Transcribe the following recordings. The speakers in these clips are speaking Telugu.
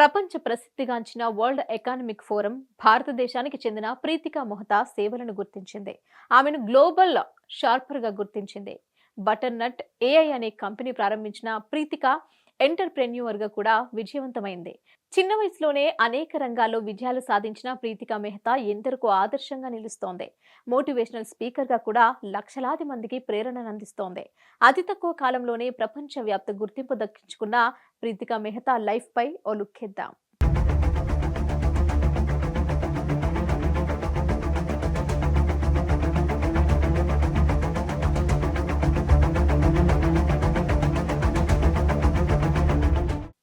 ప్రపంచ ప్రసిద్ధిగాంచిన వరల్డ్ ఎకనామిక్ ఫోరం భారతదేశానికి చెందిన ప్రీతికా మొహతా సేవలను గుర్తించింది. ఆమెను గ్లోబల్ షార్పర్గా గుర్తించింది. బటర్ నట్ ఏఐ అనే కంపెనీ ప్రారంభించిన ప్రీతికా ఎంటర్‌ప్రెన్యూర్‌గా కూడా విజయవంతమైంది. చిన్న వయసులోనే అనేక రంగాల్లో విజయాలు సాధించిన ప్రీతికా మెహతా ఎందరికో ఆదర్శంగా నిలుస్తోంది. మోటివేషనల్ స్పీకర్‌గా కూడా లక్షలాది మందికి ప్రేరణనందిస్తోంది. అతి తక్కువ కాలంలోనే ప్రపంచవ్యాప్త గుర్తింపు దక్కించుకున్న ప్రీతికా మెహతా లైఫ్‌పై ఓ లుక్కేద్దాం.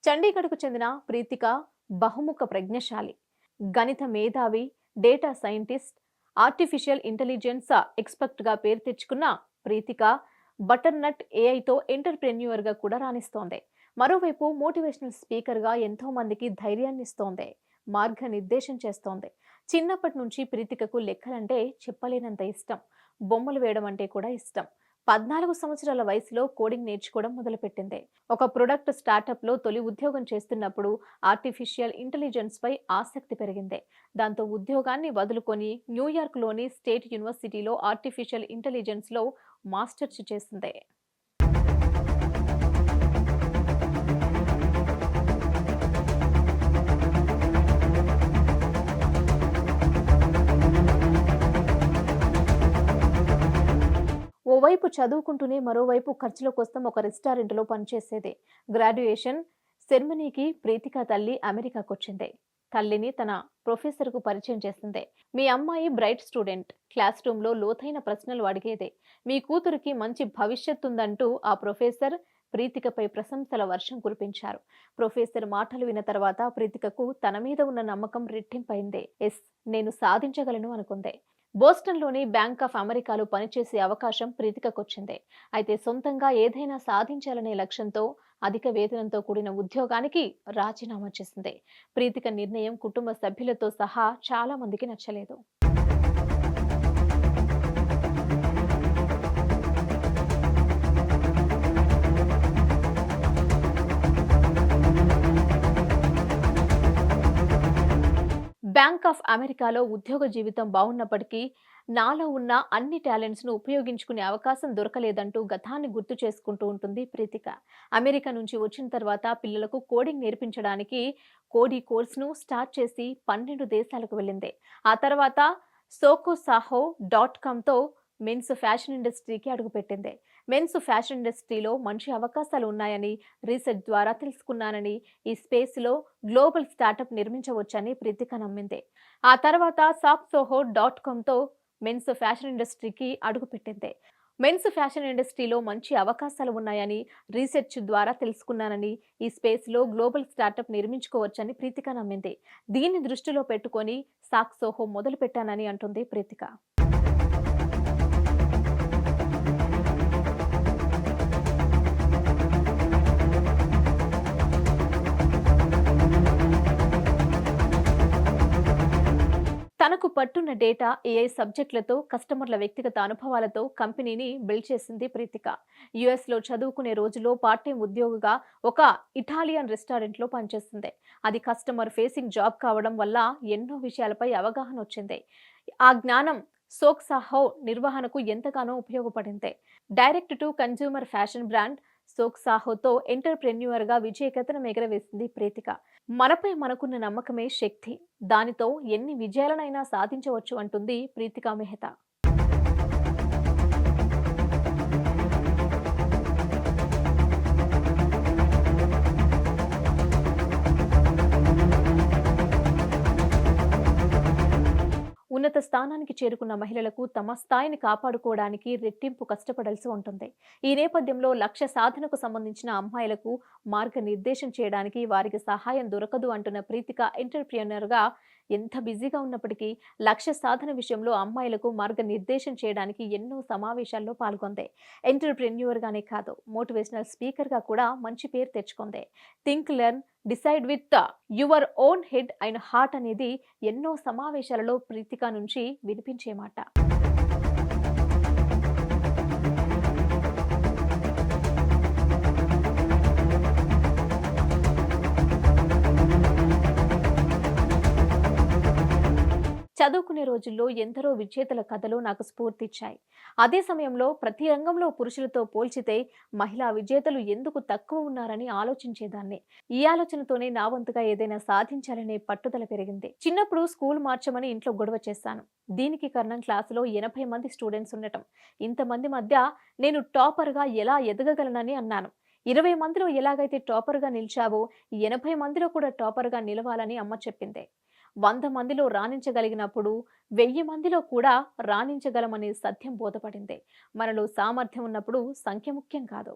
చండీగఢ్‌కు చెందిన ప్రీతిక బహుముఖ ప్రజ్ఞశాలి, గణిత మేధావి, డేటా సైంటిస్ట్, ఆర్టిఫిషియల్ ఇంటెలిజెన్స్ ఎక్స్‌పర్ట్‌గా పేరు తెచ్చుకున్న ప్రీతిక బటర్‌నట్ ఏఐతో ఎంటర్‌ప్రెన్యూర్‌గా కూడా రాణిస్తోంది. మరోవైపు మోటివేషనల్ స్పీకర్‌గా ఎంతో మందికి ధైర్యాన్నిస్తోంది, మార్గనిర్దేశం చేస్తోంది. చిన్నప్పటి నుంచి ప్రీతికకు లెక్కలంటే చెప్పలేనంత ఇష్టం. బొమ్మలు వేయడం అంటే కూడా ఇష్టం. 14 సంవత్సరాల వయసులో కోడింగ్ నేర్చుకోవడం మొదలుపెట్టింది. ఒక ప్రొడక్ట్ స్టార్టప్‌లో తొలి ఉద్యోగం చేస్తున్నప్పుడు ఆర్టిఫిషియల్ ఇంటెలిజెన్స్ పై ఆసక్తి పెరిగింది. దాంతో ఉద్యోగాన్ని వదులుకొని న్యూయార్క్‌లోని స్టేట్ యూనివర్సిటీలో ఆర్టిఫిషియల్ ఇంటెలిజెన్స్‌లో మాస్టర్స్ చేసింది. ఓవైపు చదువుకుంటూనే మరోవైపు ఖర్చుల కోసం ఒక రెస్టారెంట్లో పనిచేసేది. గ్రాడ్యుయేషన్ సెరమనీకి ప్రీతికా తల్లి అమెరికాకొచ్చింది. తల్లిని తన ప్రొఫెసర్‌కు పరిచయం చేసింది. మీ అమ్మాయి బ్రైట్ స్టూడెంట్. క్లాస్ రూమ్‌లో లోతైన ప్రశ్నలు అడిగేది. మీ కూతురికి మంచి భవిష్యత్తుందంటూ ఆ ప్రొఫెసర్ ప్రీతికపై ప్రశంసల వర్షం కురిపించారు. ప్రొఫెసర్ మాటలు విన్న తర్వాత ప్రీతికకు తన మీద ఉన్న నమ్మకం రెట్టింపైంది. ఎస్, నేను సాధించగలను అనుకుంది. బోస్టన్‌లోని బ్యాంక్ ఆఫ్ అమెరికాలో పనిచేసే అవకాశం ప్రీతికకొచ్చింది. అయితే సొంతంగా ఏదైనా సాధించాలనే లక్ష్యంతో అధిక వేతనంతో కూడిన ఉద్యోగానికి రాజీనామా చేసింది. ప్రీతిక నిర్ణయం కుటుంబ సభ్యులతో సహా చాలా మందికి నచ్చలేదు. బ్యాంక్ ఆఫ్ అమెరికాలో ఉద్యోగ జీవితం బావున్నప్పటికీ నాలో ఉన్న అన్ని టాలెంట్స్‌ను ఉపయోగించుకునే అవకాశం దొరకలేదంటూ గతాన్ని గుర్తు చేసుకుంటూ ఉంటుంది ప్రీతిక. అమెరికా నుంచి వచ్చిన తర్వాత పిల్లలకు కోడింగ్ నేర్పించడానికి కోడీ కోర్స్‌ను స్టార్ట్ చేసి 12 దేశాలకు వెళ్ళింది. ఆ తర్వాత సోకోసాహో డాట్ కామ్‌తో మెన్స్ ఫ్యాషన్ ఇండస్ట్రీకి అడుగుపెట్టింది. మెన్స్ ఫ్యాషన్ ఇండస్ట్రీలో మంచి అవకాశాలు ఉన్నాయని రీసెర్చ్ ద్వారా తెలుసుకున్నానని, ఈ స్పేస్‌లో గ్లోబల్ స్టార్టప్ నిర్మించవచ్చని ప్రీతిక నమ్మింది. ఆ తర్వాత సాక్సోహో డాట్ కామ్‌తో మెన్స్ ఫ్యాషన్ ఇండస్ట్రీకి అడుగుపెట్టింది. మెన్స్ ఫ్యాషన్ ఇండస్ట్రీలో మంచి అవకాశాలు ఉన్నాయని రీసెర్చ్ ద్వారా తెలుసుకున్నానని, ఈ స్పేస్‌లో గ్లోబల్ స్టార్టప్ నిర్మించుకోవచ్చని ప్రీతిక నమ్మింది. దీన్ని దృష్టిలో పెట్టుకొని సాక్సోహో మొదలుపెట్టానని అంటుంది ప్రీతిక. తనకు పట్టున్న డేటా, ఏఐ సబ్జెక్టులతో, కస్టమర్ల వ్యక్తిగత అనుభవాలతో కంపెనీని బిల్డ్ చేసింది ప్రీతిక. యుఎస్‌లో చదువుకునే రోజుల్లో పార్ట్ టైం ఉద్యోగిగా ఒక ఇటాలియన్ రెస్టారెంట్‌లో పనిచేసింది. అది కస్టమర్ ఫేసింగ్ జాబ్ కావడం వల్ల ఎన్నో విషయాలపై అవగాహన వచ్చింది. ఆ జ్ఞానం సోక్సాహో నిర్వహణకు ఎంతగానో ఉపయోగపడింది. Direct to consumer fashion brand సోక్సాహోతో ఎంటర్‌ప్రెన్యూర్‌గా విజయకేతనం ఎగరవేసింది ప్రీతిక. మనపై మనకున్న నమ్మకమే శక్తి. దానితో ఎన్ని విజయాలనైనా సాధించవచ్చు అంటుంది ప్రీతికా మెహతా. ఉన్నత స్థానానికి చేరుకున్న మహిళలకు తమ స్థాయిని కాపాడుకోవడానికి రెట్టింపు కష్టపడాల్సి ఉంటుంది. ఈ నేపథ్యంలో లక్ష్య సాధనకు సంబంధించిన అమ్మాయిలకు మార్గనిర్దేశం చేయడానికి వారికి సహాయం దొరకదు అంటున్న ప్రీతిక ఎంటర్‌ప్రెన్యూర్‌గా ఎంత బిజీగా ఉన్నప్పటికీ లక్ష్య సాధన విషయంలో అమ్మాయిలకు మార్గనిర్దేశం చేయడానికి ఎన్నో సమావేశాల్లో పాల్గొంది. ఎంటర్‌ప్రెన్యూర్‌గానే కాదు, మోటివేషనల్ స్పీకర్‌గా కూడా మంచి పేరు తెచ్చుకుంది. Think, learn, decide with your own head and heart అనేది ఎన్నో సమావేశాలలో ప్రీతిక నుంచి వినిపించే మాట. చదువుకునే రోజుల్లో ఎందరో విజేతల కథలు నాకు స్ఫూర్తిచ్చాయి. అదే సమయంలో ప్రతి రంగంలో పురుషులతో పోల్చితే మహిళా విజేతలు ఎందుకు తక్కువ ఉన్నారని ఆలోచించేదాన్ని. ఈ ఆలోచనతోనే నా వంతుగా ఏదైనా సాధించాలనే పట్టుదల పెరిగింది. చిన్నప్పుడు స్కూల్ మార్చమని ఇంట్లో గొడవ చేశాను. దీనికి కారణం క్లాసులో 80 మంది స్టూడెంట్స్ ఉండటం. ఇంతమంది మధ్య నేను టాపర్‌గా ఎలా ఎదగగలనని అన్నాను. 20 మందిలో ఎలాగైతే టాపర్‌గా నిలిచావో, 80 మందిలో కూడా టాపర్‌గా నిలవాలని అమ్మ చెప్పింది. 100 మందిలో రాణించగలిగినప్పుడు 1000 మందిలో కూడా రాణించగలమనే సత్యం బోధపడింది. మనలో సామర్థ్యం ఉన్నప్పుడు సంఖ్య ముఖ్యం కాదు.